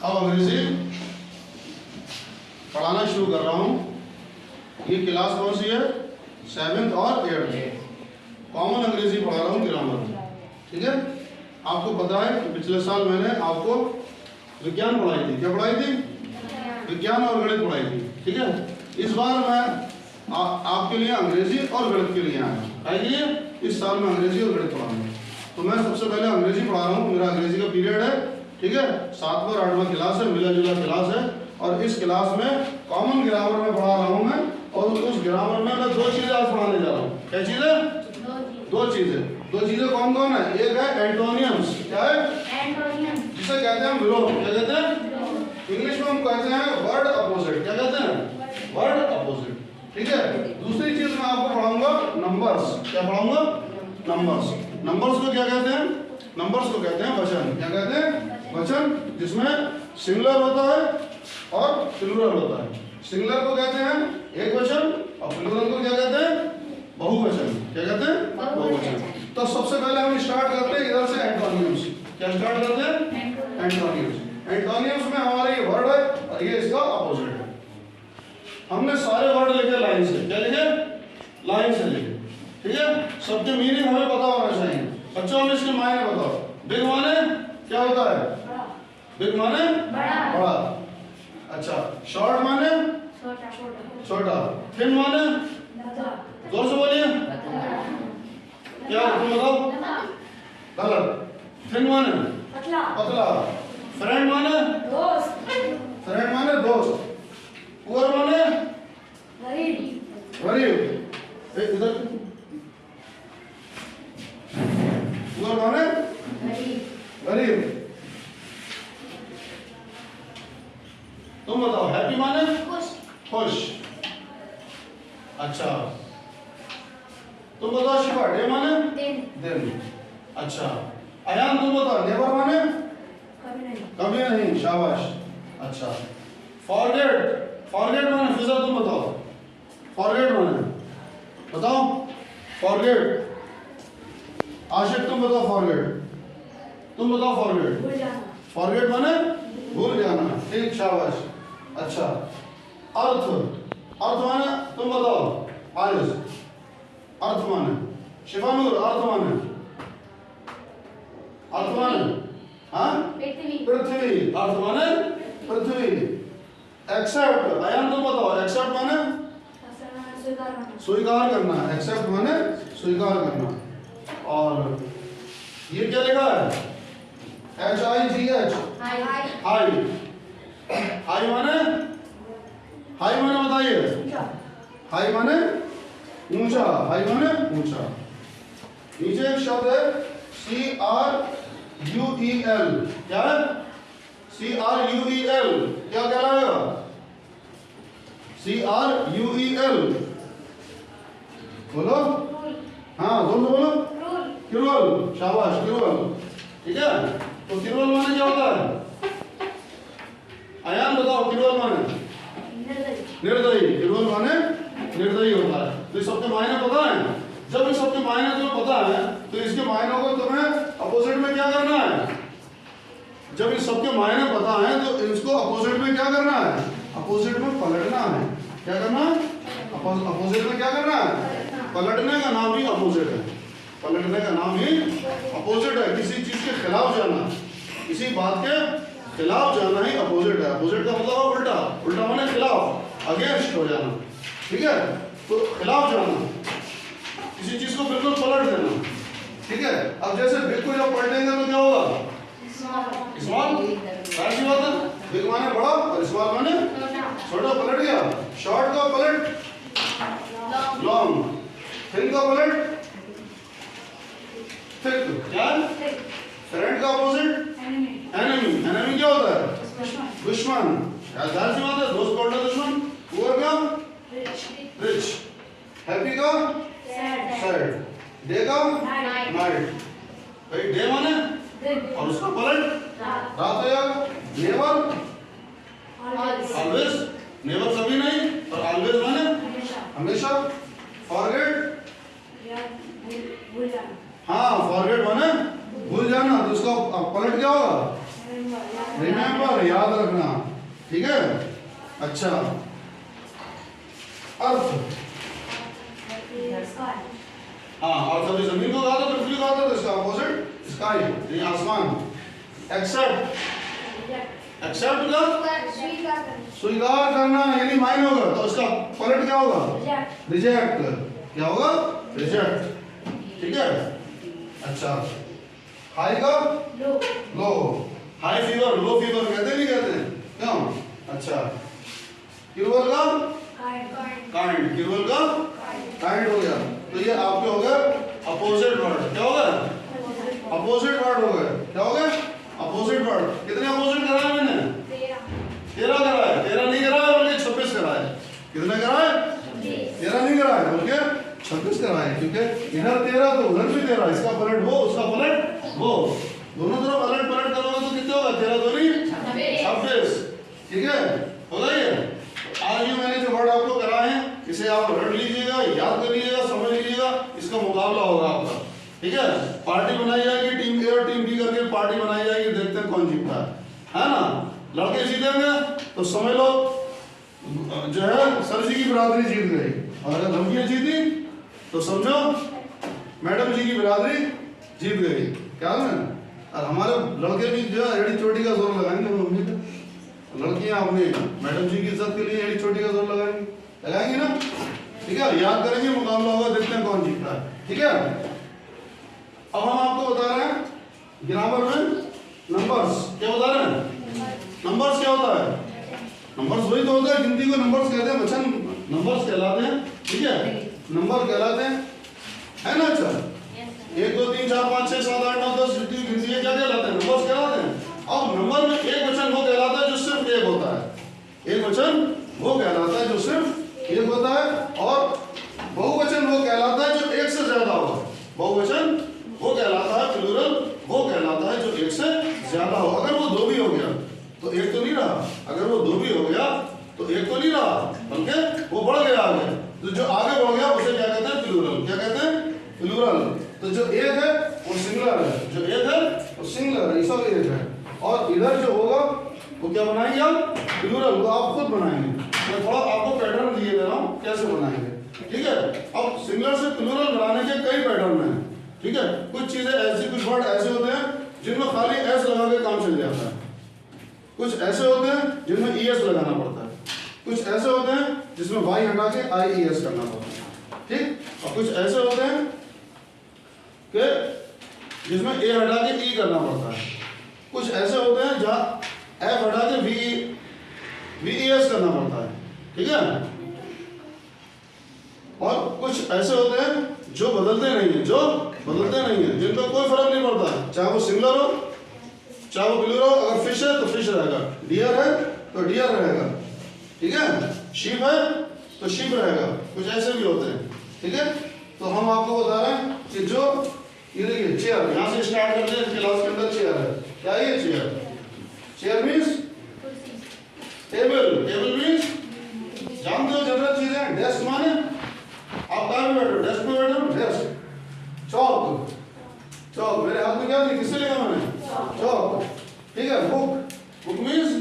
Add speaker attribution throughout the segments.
Speaker 1: अब अंग्रेजी पढ़ाना शुरू कर रहा हूँ। ये क्लास कौन सी है? 7th और 8th। कॉमन अंग्रेजी पढ़ा रहा हूँ, ग्रामर। ठीक है, आपको पता है कि पिछले साल मैंने आपको विज्ञान पढ़ाई थी। क्या पढ़ाई थी? विज्ञान और गणित पढ़ाई थी। ठीक है, इस बार मैं आपके लिए अंग्रेजी और गणित के लिए आया है। इस साल में अंग्रेजी और गणित पढ़ाऊंगा। तो मैं सबसे पहले अंग्रेजी पढ़ा रहा हूँ। मेरा अंग्रेजी का पीरियड है। ठीक है, 7वां और 8वां क्लास है, मिला जुला क्लास है। और इस क्लास में कॉमन ग्रामर में पढ़ा रहा हूँ मैं। और उस ग्रामर में मैं 2 चीजें आज पढ़ाने जा रहा हूँ। क्या चीजें? 2 चीजें कौन कौन है? एक है एंटोनियम्स। क्या है? एंटोनियम, जिसे कहते हैं विरोध। क्या कहते हैं? इंग्लिश में हम कहते हैं वर्ड अपोजिट। क्या कहते हैं? Word opposite. ठीक है, दूसरी चीज मैं आपको पढ़ाऊंगा नंबर्स। क्या पढ़ाऊंगा? नंबर्स। नंबर्स को क्या कहते हैं? नंबर्स को कहते हैं वचन। क्या कहते हैं? वचन, जिसमें सिंगुलर होता है और प्लूरल होता है। सिंगुलर को कहते हैं एक वचन और प्लूरल को क्या कहते हैं? बहुवचन। क्या कहते हैं? बहुवचन। तो सबसे पहले हम स्टार्ट करते हैं इधर से एंटोनियम्स। क्या स्टार्ट करते हैं? एंटोनियम्स। एंटोनियम्स में हमारा ये वर्ड है और ये इसका अपोजिट है। हमने सारे वर्ड लिखे लाइन से। क्या लिखे? लाइन से लिखे। ठीक है, सबके मीनिंग हमें पता होना चाहिए। बच्चों, हमें इसके मायने बताओ। बिग माने क्या होता है? बिग माने बड़ा। अच्छा, शॉर्ट माने छोटा। थिन माने? जोर से बोलिए। क्या तुम बताओ? गलत। थिन माने पतला। फ्रेंड माने दोस्त। फ्रेंड माने दोस्त। पुअर माने गरीब। इधर पुअर माने गरीब। तुम बताओ। हैप्पी माने खुश। अच्छा, तुम बताओ। शिफा, डे माने दिन। अच्छा, अयान तुम बताओ। नेवर माने कभी नहीं। शाबाश। अच्छा, फॉरगेट माने? फिजा तुम बताओ। फॉरगेट माने बताओ। फॉरगेट। आशिक तुम बताओ। तुम बताओ फॉरगेट। फॉरगेट माने भूल जाना। ठीक, शाबाश। अच्छा, अर्थ माने तुम बताओ। आलिस, अर्थ माने? शिफानूर, अर्थ माने? हाँ, पृथ्वी। अर्थ माने पृथ्वी। एक्सेप्ट, अयान तुम बताओ। एक्सेप्ट माने स्वीकार करना। एक्सेप्ट माने स्वीकार करना। और ये क्या लिखा है? HIGH, high. हाई माने बताइए। हाई माने ऊंचा। हाई माने ऊंचा। नीचे एक शब्द है CRUEL। क्या है? CRUEL क्या कहलाएगा? CRUEL बोलो। हाँ, बोलो। क्रूअल। शाबाश, क्रूअल। ठीक है, तो क्रूअल माने क्या होता है? अयान बताओ। क्रूअल माने निर्दयी। क्रूअल माने निर्दयी होता है। तो इस सबके मायने पता है? जब इस सबके मायने तुम्हें पता है तो इसके मायनों को तुम्हें अपोजिट में क्या करना है? जब इस सबके मायने पता है तो इसको अपोजिट में क्या करना है? अपोजिट में पलटना है। क्या करना? अपोजिट में क्या करना है? पलटने का नाम ही अपोजिट है। पलटने का नाम ही अपोजिट है। किसी चीज के खिलाफ जाना, किसी बात के खिलाफ जाना ही अपोजिट है। अपोजिट का मतलब है उल्टा। उल्टा माने खिलाफ, अगेंस्ट हो जाना। ठीक है, तो खिलाफ जाना, किसी चीज को बिल्कुल पलट देना। ठीक है, अब जैसे बिग को जब पलटेंगे तो क्या होगा? स्मॉल। सी बात है। बिग माने बड़ा और स्मॉल माने छोटा। पलट गया। शॉर्ट का पलट लॉन्ग। थिन का पलट थिक। क्या? फ्रेंड का अपोजिट एनिमी। एनिमी क्या होता है? दुश्मन। सी बात है, दोस्त का उल्टा दुश्मन। पुअर का रिच। हैप्पी का सैड। डे का नाइट। भाई डे माने और उसका पलट रात हो जाएगा। Never always. नेवर कभी नहीं और ऑलवेज माने हमेशा। फॉरगेट, हाँ फॉरगेट माने भूल जाना। तो उसका पलट क्या होगा? रिमेम्बर, याद रखना, ठीक है। अच्छा, अर्थ, हाँ, और कभी जमीन को कहा था, पृथ्वी को कहा था, तो इसका अपोजिट स्काई, ये आसमान। एक्सेप्ट, एक्सेप्ट का स्वीकार करना यानी माइन होगा, तो उसका पलट क्या होगा? रिजेक्ट। क्या होगा? रिजेक्ट, ठीक है। अच्छा, हाई का लो, हाई फीवर, लो फीवर कहते नहीं कहते? क्यों? अच्छा, क्यूरल का काइंड, क्यूरल का काइंड हो गया। तो ये आपके हो गए अपोजिट वर्ड। क्या हो गया? अपोजिट वर्ड हो गए। क्या हो गया? Opposite word. कितने अपोजिट करा है मैंने? 13 करा है। 13 नहीं करा है बल्कि 26 करा है। कितना करा है? 13 नहीं करा है बल्कि 26 करा है, क्योंकि इधर 13 तो उधर भी 13, इसका पलट वो, उसका पलट वो, दोनों तरफ अलट पलट करोगे तो कितने होगा? 13 दो नहीं 26, ठीक है। हो गया ये। आज ये मैंने जो वर्ड आपको कराए हैं, इसे आप रट लीजिएगा, याद कर लीजिएगा, समझ लीजिएगा, इसका मुकाबला होगा आपका, ठीक है। पार्टी बनाई जाएगी, टीम ए और टीम बी करके पार्टी बनाई जाएगी, देखते हैं कौन जीतता है ना। लड़के जीतेंगे तो समझ लो जो है सर जी की बिरादरी जीत गई, और अगर लड़कियां जीती तो समझो मैडम जी की बिरादरी जीत गई। क्या है? और हमारे लड़के भी जो है एड़ी चोटी का जोर लगाएंगे मम्मी पे, लड़कियां अपने मैडम जी की इज्जत के लिए एड़ी चोटी का जोर लगाएंगी, लगाएंगी ना, ठीक है। याद करेंगे, मुकाबला होगा, देखते हैं कौन जीतता है, ठीक है। अब हम आपको बता रहे हैं ग्रामर में नंबर्स। क्या बता रहे हैं? नंबर्स क्या होता है? नंबर्स वही तो होता है, गिनती को नंबर्स कहते हैं बच्चन, नंबर्स कहलाते हैं, ठीक है, नंबर कहलाते हैं, है ना। अच्छा, 1 2 3 4 5 6 7 8 9 10 जितनी गिनती है क्या कहलाते हैं? नंबर्स कहलाते हैं। अब नंबर में एक वचन वो कहलाता है जो सिर्फ एक होता है। एक वचन वो कहलाता है जो सिर्फ एक होता है, और बहुवचन वो कहलाता है जो एक से ज्यादा होगा। बहुवचन वो कहलाता है, प्लूरल वो कहलाता है जो एक से ज्यादा हो। अगर वो दो भी हो गया तो एक तो नहीं रहा, अगर वो दो भी हो गया तो एक तो नहीं रहा, बल्कि वो बढ़ गया आगे। तो जो आगे बढ़ गया उसे क्या कहते हैं? प्लूरल। क्या कहते हैं? प्लूरल। तो जो एक है वो सिंगुलर है, जो एक है वो सिंगुलर है, सब एक है। और इधर जो होगा वो क्या बनाएंगे आप? प्लूरल। वो आप खुद बनाएंगे, मैं थोड़ा आपको पैटर्न दिए दे रहा हूँ कैसे बनाएंगे, ठीक है। अब सिंगुलर से प्लूरल बनाने के कई पैटर्न हैं, ठीक है। कुछ चीजें ऐसी, कुछ वर्ड ऐसे होते हैं जिनमें खाली एस लगा के काम चल जाता है, कुछ ऐसे होते हैं जिनमें ईएस लगाना पड़ता है, कुछ ऐसे होते हैं जिसमें वाई हटा के आईईएस करना पड़ता है, ठीक। और कुछ ऐसे होते हैं कि जिसमें ए हटा के ई करना पड़ता है, कुछ ऐसे होते हैं जहां एफ हटा के वीईएस करना पड़ता है, ठीक है। और कुछ ऐसे होते हैं जो बदलते नहीं है, जो बदलते नहीं है, जिन पर कोई फर्क नहीं पड़ता, चाहे वो सिंगुलर हो चाहे वो प्लूरल हो। अगर फिश है तो फिश रहेगा, डियर है तो डियर रहेगा, ठीक है, शीप है तो शीप रहेगा, कुछ ऐसे भी होते हैं, ठीक है। तो हम आपको बता रहे हैं कि जो ये देखिए चेयर, यहाँ से स्टार्ट करते हैं, क्लास के अंदर चेयर है, क्या है ये chair? Chair means table, table means जानते हो जनरल चीजें। डेस्क माने आप कहाँ पे बैठे हो? डेस्क पे बैठे हो, डेस्क। चौक, चौक मेरे हाथ में क्या है, किससे लिखा मैंने? चौक, ठीक है। बुक, बुक मीन्स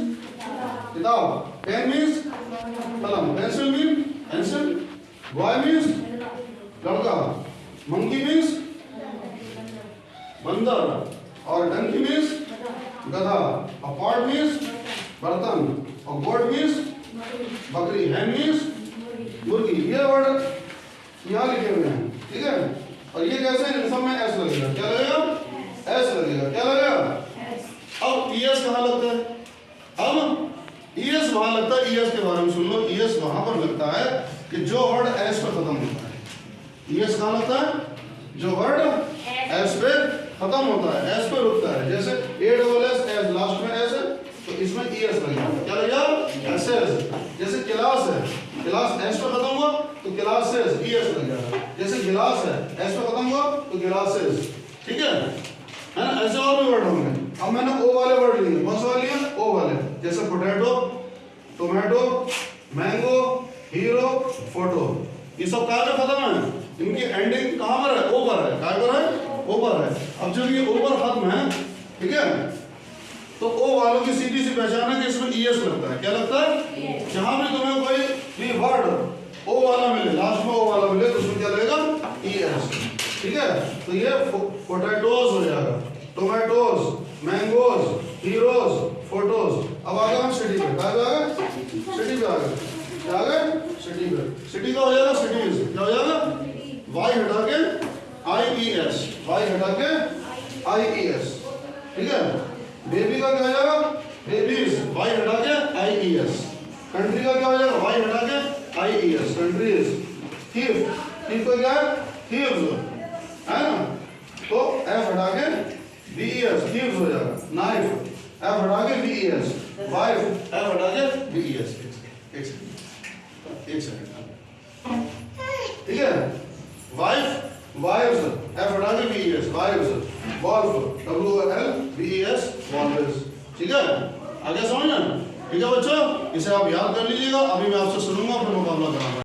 Speaker 1: किताब। पेन मीन्स कलम, pencil mean pencil. Boy means लड़का, मंकी मीन्स बंदर, और डंकी मीन्स गधा, और पॉट मीन्स बर्तन, और गोट मीन्स बकरी, हैन मीन्स मुर्गी। ये वर्ड यहाँ लिखे हुए हैं, ठीक है। और ये कैसे हैं? इन सब में एस लगेगा। क्या लगेगा? एस लगेगा। क्या लगेगा? अब ईएस कहाँ लगता है? अब ईएस वहां लगता है, ईएस के बारे में सुन लो। ईएस वहां पर लगता है कि जो वर्ड एस पर खत्म होता है। ईएस कहाँ लगता है? जो वर्ड एस पे खत्म होता है, एस पे रुकता है। जैसे A double S, S last में एस है तो इसमें ईएस लगेगा। क्या लगेगा? S S. जैसे क्लास है, क्लास एस पे खत्म हुआ तो क्लासेस ईएस लगेगा। जैसे गिलास है, एस पे खत्म हुआ तो गिलासेस, ठीक है ना। ऐसे और भी वर्ड होंगे। अब मैंने ओ वाले वर्ड लिए, कौन से वाले लिए? ओ वाले। जैसे potato, tomato, mango, hero, photo, ये सब कहाँ पे खत्म है? इनकी एंडिंग कहाँ पर है? ओ पर है। कहाँ पर है? ओ पर है। अब जब ये ओ पर खत्म है, ठीक है, तो ओ वालों की सीधी सी पहचान है कि इसमें ईएस लगता है। क्या लगता है? जहां भी तुम्हें कोई भी वर्ड ओ वाला मिले, लास्ट में ओ वाला मिले, तो उसमें क्या लगेगा? ईएस। ठीक है, तो ये पोटैटोज हो जाएगा, टोमेटोज, मैंगोज, हीरोज, फोटोज। अब आ गए हम सिटी पे। क्या आ गए? सिटी पे आ गए। क्या आ गए? सिटी पे। सिटी का हो जाएगा सिटीज। क्या हो जाएगा? वाई हटा के IES, वाई हटा के IES। ठीक है, बेबी का क्या हो जाएगा? बेबीज, वाई हटा के IES। कंट्री का क्या हो जाएगा? वाई हटा के IES, कंट्रीज। थीफ, थीफ का क्या है? थीव्स, है ना? तो F हटा के VES, थीव्स हो जाएगा। नाइफ, F हटा के VES, वाइफ, F हटा के VES। एक सेकंड, ठीक है? वाइफ, वाइव्स, F हटा के VES, wives. Wolf, WOLVES, wolves. ठीक है, आगे समझ में? ठीक है बच्चों, इसे आप याद कर लीजिएगा। अभी मैं आपसे सुनूंगा, फिर मुकाबला कराऊंगा।